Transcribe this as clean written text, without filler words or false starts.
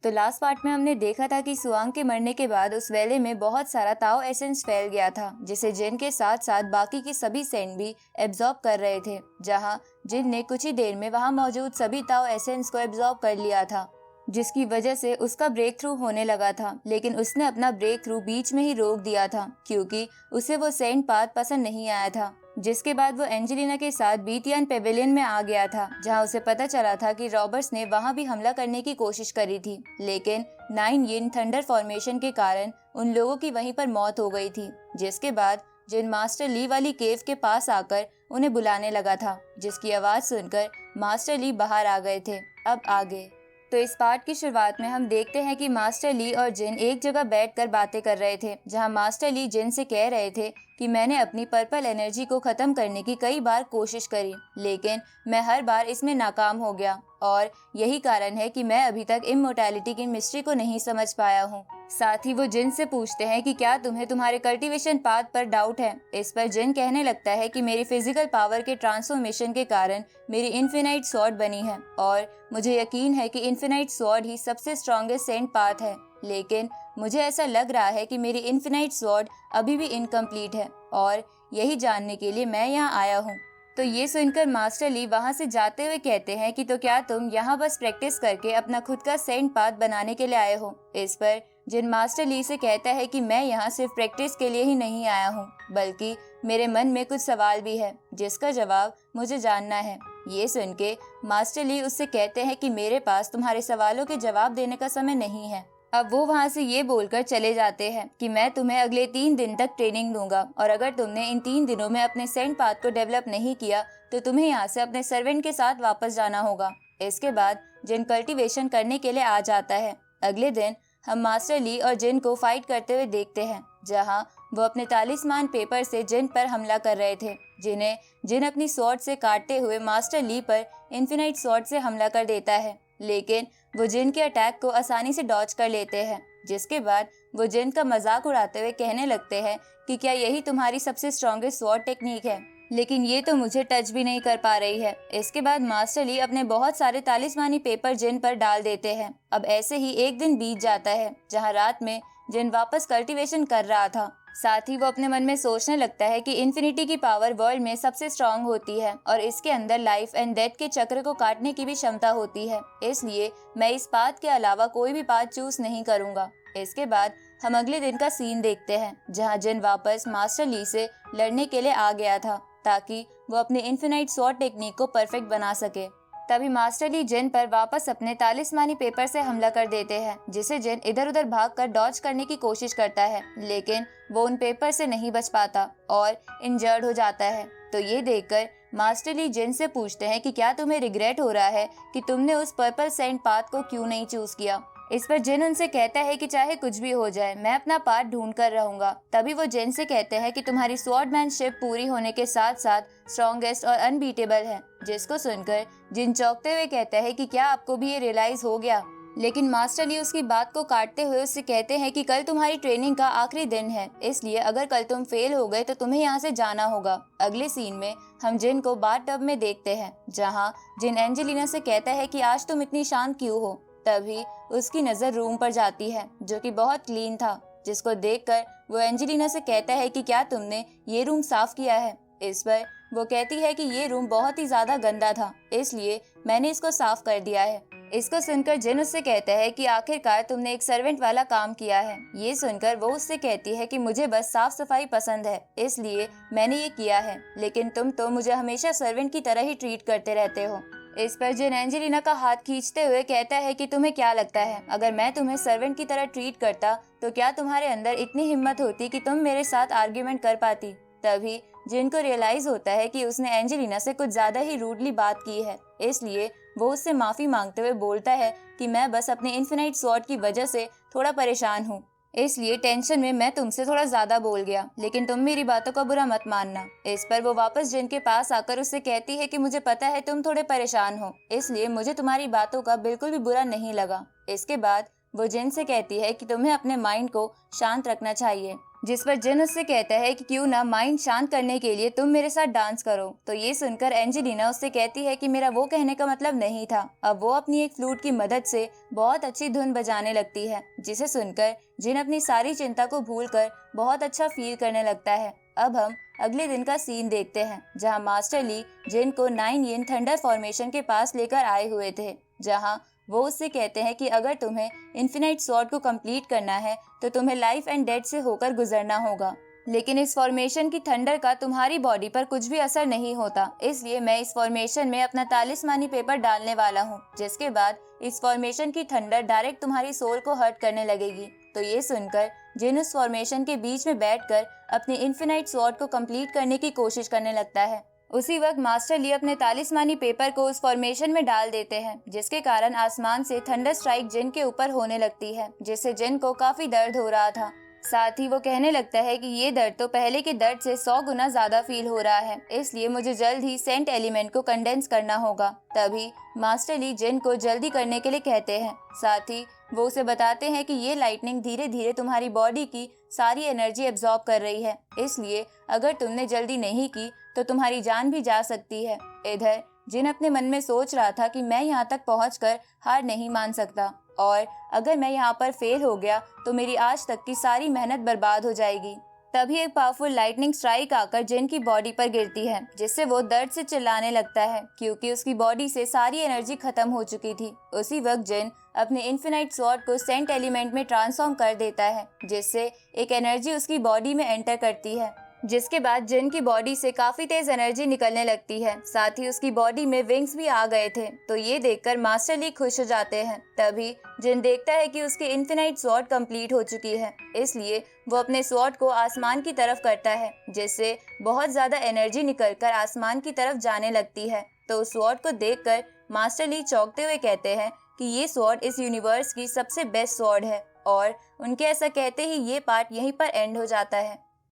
तो last part में हमने देखा था कि सुआंग के मरने के बाद उस वेले में बहुत सारा ताओ एसेंस फैल गया था, जिसे जिन के साथ साथ बाकी के सभी सेंट भी एब्जॉर्ब कर रहे थे, जहां जिन ने कुछ ही देर में वहां मौजूद सभी ताओ एसेंस को एब्जॉर्ब कर लिया था, जिसकी वजह से उसका ब्रेक थ्रू होने लगा था। लेकिन उसने अपना ब्रेक थ्रू बीच में ही रोक दिया था क्योंकि उसे वो सेंट पाथ पसंद नहीं आया था। जिसके बाद वो एंजेलिना के साथ बीतियान पेविलियन में आ गया था, जहां उसे पता चला था कि रॉबर्ट्स ने वहां भी हमला करने की कोशिश करी थी, लेकिन 9 यिन थंडर फॉर्मेशन के कारण उन लोगों की वहीं पर मौत हो गई थी। जिसके बाद जिन मास्टर ली वाली केव के पास आकर उन्हें बुलाने लगा था, जिसकी आवाज सुनकर मास्टर ली बाहर आ गए थे। अब आगे तो इस पार्ट की शुरुआत में हम देखते हैं कि मास्टर ली और जिन एक जगह बैठकर बातें कर रहे थे, जहां मास्टर ली जिन से कह रहे थे कि मैंने अपनी पर्पल एनर्जी को खत्म करने की कई बार कोशिश करी, लेकिन मैं हर बार इसमें नाकाम हो गया और यही कारण है कि मैं अभी तक इमोर्टैलिटी की मिस्ट्री को नहीं समझ पाया हूँ। साथ ही वो जिन से पूछते हैं कि क्या तुम्हें तुम्हारे कल्टीवेशन पाथ पर डाउट है। इस पर जिन कहने लगता है कि मेरी फिजिकल पावर के ट्रांसफॉर्मेशन के कारण मेरी इन्फिनाइट स्वॉर्ड बनी है और मुझे यकीन है कि इन्फिनाइट स्वॉर्ड ही सबसे स्ट्रॉन्गेस्ट सेंट पाथ है, लेकिन मुझे ऐसा लग रहा है कि मेरी इन्फिनाइट स्वॉर्ड अभी भी इनकम्प्लीट है और यही जानने के लिए मैं यहाँ आया हूँ। तो ये सुनकर मास्टर ली वहाँ से जाते हुए कहते हैं कि तो क्या तुम यहाँ बस प्रैक्टिस करके अपना खुद का सेंट पाथ बनाने के लिए आए हो। इस पर जिन मास्टर ली से कहता है कि मैं यहाँ सिर्फ प्रैक्टिस के लिए ही नहीं आया हूँ, बल्कि मेरे मन में कुछ सवाल भी है जिसका जवाब मुझे जानना है। ये सुन के मास्टर ली उससे कहते हैं कि मेरे पास तुम्हारे सवालों के जवाब देने का समय नहीं है। अब वो वहाँ से ये बोलकर चले जाते हैं कि मैं तुम्हें अगले 3 दिन तक ट्रेनिंग दूंगा और अगर तुमने इन 3 दिनों में अपने सेंट पाथ को डेवलप नहीं किया तो तुम्हें यहाँ से अपने सर्वेंट के साथ वापस जाना होगा। इसके बाद जिन कल्टीवेशन करने के लिए आ जाता है। अगले दिन हम मास्टर ली और जिन को फाइट करते हुए देखते हैं, जहाँ वो अपने तालिस्मान पेपर से जिन पर हमला कर रहे थे, जिन्हें जिन अपनी स्वॉर्ड से काटते हुए मास्टर ली पर इन्फिनाइट स्वॉर्ड से हमला कर देता है, लेकिन वो जिन के अटैक को आसानी से डॉज कर लेते हैं। जिसके बाद वो जिन का मजाक उड़ाते हुए कहने लगते हैं कि क्या यही तुम्हारी सबसे स्ट्रॉन्गेस्ट स्वॉर्ड टेक्निक है, लेकिन ये तो मुझे टच भी नहीं कर पा रही है। इसके बाद मास्टर ली अपने बहुत सारे तालिस्मानी पेपर जिन पर डाल देते हैं। अब ऐसे ही एक दिन बीत जाता है, जहाँ रात में जिन वापस कल्टीवेशन कर रहा था। साथ ही वो अपने मन में सोचने लगता है कि इन्फिनिटी की पावर वर्ल्ड में सबसे स्ट्रांग होती है और इसके अंदर लाइफ एंड डेथ के चक्र को काटने की भी क्षमता होती है, इसलिए मैं इस पाथ के अलावा कोई भी पाथ चूज नहीं करूंगा। इसके बाद हम अगले दिन का सीन देखते हैं, जहां जिन वापस मास्टर ली से लड़ने के लिए आ गया था ताकि वो अपने इन्फिनाइट स्वॉर्ड टेक्निक को परफेक्ट बना सके। तभी मास्टर ली जिन पर वापस अपने तालिस्मानी पेपर से हमला कर देते हैं, जिसे जिन इधर उधर भागकर डॉज करने की कोशिश करता है, लेकिन वो उन पेपर से नहीं बच पाता और इंजर्ड हो जाता है। तो ये देखकर मास्टर ली जिन से पूछते हैं कि क्या तुम्हें रिग्रेट हो रहा है कि तुमने उस पर्पल सेंट पाथ को क्यों नहीं चूज किया। इस पर जिन उनसे कहता है कि चाहे कुछ भी हो जाए मैं अपना पाथ ढूंढ कर रहूंगा। तभी वो जिन से कहते हैं कि तुम्हारी स्वॉर्डमैनशिप पूरी होने के साथ साथ स्ट्रॉन्गेस्ट और अनबीटेबल है, जिसको सुनकर जिन चौंकते हुए कहता है कि क्या आपको भी ये रियलाइज हो गया। लेकिन मास्टर ली उसकी बात को काटते हुए उससे कहते हैं कि कल तुम्हारी ट्रेनिंग का आखिरी दिन है, इसलिए अगर कल तुम फेल हो गए तो तुम्हें यहाँ से जाना होगा। अगले सीन में हम जिन को बाथटब में देखते हैं, जहाँ जिन एंजेलिना से कहता है कि आज तुम इतनी शांत क्यों हो। तभी उसकी नजर रूम पर जाती है जो कि बहुत क्लीन था, जिसको देखकर वो एंजेलिना से कहता है कि क्या तुमने ये रूम साफ किया है। इस पर वो कहती है कि ये रूम बहुत ही ज्यादा गंदा था, इसलिए मैंने इसको साफ कर दिया है। इसको सुनकर जिन उससे कहता है कि आखिरकार तुमने एक सर्वेंट वाला काम किया है। ये सुनकर वो उससे कहती है कि मुझे बस साफ सफाई पसंद है, इसलिए मैंने ये किया है, लेकिन तुम तो मुझे हमेशा सर्वेंट की तरह ही ट्रीट करते रहते हो। इस पर जिन एंजेलिना का हाथ खींचते हुए कहता है कि तुम्हें क्या लगता है, अगर मैं तुम्हें सर्वेंट की तरह ट्रीट करता तो क्या तुम्हारे अंदर इतनी हिम्मत होती कि तुम मेरे साथ आर्ग्यूमेंट कर पाती। तभी जिन को रियलाइज होता है कि उसने एंजेलिना से कुछ ज्यादा ही रूडली बात की है, इसलिए वो उससे माफी मांगते हुए बोलता है कि मैं बस अपने इन्फिनाइट स्वॉर्ड की वजह से थोड़ा परेशान हूँ, इसलिए टेंशन में मैं तुमसे थोड़ा ज्यादा बोल गया, लेकिन तुम मेरी बातों का बुरा मत मानना। इस पर वो वापस जिन के पास आकर उससे कहती है कि मुझे पता है तुम थोड़े परेशान हो, इसलिए मुझे तुम्हारी बातों का बिल्कुल भी बुरा नहीं लगा। इसके बाद वो जिन से कहती है कि तुम्हें अपने माइंड को शांत रखना चाहिए जिस पर जिन उससे कहता है कि क्यों ना माइंड शांत करने के लिए तुम मेरे साथ डांस करो। तो ये सुनकर एंजेलिना उससे कहती है कि मेरा वो कहने का मतलब नहीं था। अब वो अपनी एक फ्लूट की मदद से बहुत अच्छी धुन बजाने लगती है, जिसे सुनकर जिन अपनी सारी चिंता को भूलकर बहुत अच्छा फील करने लगता है। अब हम अगले दिन का सीन देखते हैं, जहाँ मास्टर ली जिन को 9 यिन थंडर फॉर्मेशन के पास लेकर आए हुए थे, जहाँ वो उससे कहते हैं कि अगर तुम्हें इन्फिनाइट स्वॉर्ड को कंप्लीट करना है तो तुम्हें लाइफ एंड डेथ से होकर गुजरना होगा। लेकिन इस फॉर्मेशन की थंडर का तुम्हारी बॉडी पर कुछ भी असर नहीं होता, इसलिए मैं इस फॉर्मेशन में अपना तालिस्मानी पेपर डालने वाला हूँ, जिसके बाद इस फॉर्मेशन की थंडर डायरेक्ट तुम्हारी सोल को हर्ट करने लगेगी। तो ये सुनकर जिन उस फॉर्मेशन के बीच में बैठकर अपने इन्फिनाइट स्वॉर्ड को कंप्लीट करने की कोशिश करने लगता है। उसी वक्त मास्टर ली अपने तालिस्मानी पेपर को उस फॉर्मेशन में डाल देते हैं, जिसके कारण आसमान से थंडर स्ट्राइक जिन के ऊपर होने लगती है, जिससे जिन को काफी दर्द हो रहा था। साथ ही वो कहने लगता है कि ये दर्द तो पहले के दर्द से 100 गुना ज्यादा फील हो रहा है, इसलिए मुझे जल्द ही सेंट एलिमेंट को कंडेंस करना होगा। तभी मास्टर ली जिन को जल्दी करने के लिए कहते हैं। साथ ही वो उसे बताते हैं कि ये लाइटनिंग धीरे धीरे तुम्हारी बॉडी की सारी एनर्जी एब्जॉर्ब कर रही है, इसलिए अगर तुमने जल्दी नहीं की तो तुम्हारी जान भी जा सकती है। इधर जिन अपने मन में सोच रहा था कि मैं यहाँ तक पहुँचकर हार नहीं मान सकता, और अगर मैं यहाँ पर फेल हो गया तो मेरी आज तक की सारी मेहनत बर्बाद हो जाएगी। तभी एक पावरफुल लाइटनिंग स्ट्राइक आकर जिन की बॉडी पर गिरती है, जिससे वो दर्द से चिल्लाने लगता है, क्योंकि उसकी बॉडी से सारी एनर्जी खत्म हो चुकी थी। उसी वक्त जिन अपने इन्फिनाइट स्वॉर्ड को सेंट एलिमेंट में ट्रांसफॉर्म कर देता है, जिससे एक एनर्जी उसकी बॉडी में एंटर करती है, जिसके बाद जिन की बॉडी से काफी तेज एनर्जी निकलने लगती है। साथ ही उसकी बॉडी में विंग्स भी आ गए थे। तो ये देखकर मास्टर ली खुश हो जाते हैं। तभी जिन देखता है कि उसकी इन्फिनाइट स्वॉर्ड कंप्लीट हो चुकी है, इसलिए वो अपने स्वॉर्ड को आसमान की तरफ करता है, जिससे बहुत ज्यादा एनर्जी निकलकर आसमान की तरफ जाने लगती है। तो उस स्वॉर्ड को देखकर मास्टर ली चौंकते हुए कहते हैं कि ये स्वॉर्ड इस यूनिवर्स की सबसे बेस्ट स्वॉर्ड है, और उनके ऐसा कहते ही ये पार्ट यहीं पर एंड हो जाता है।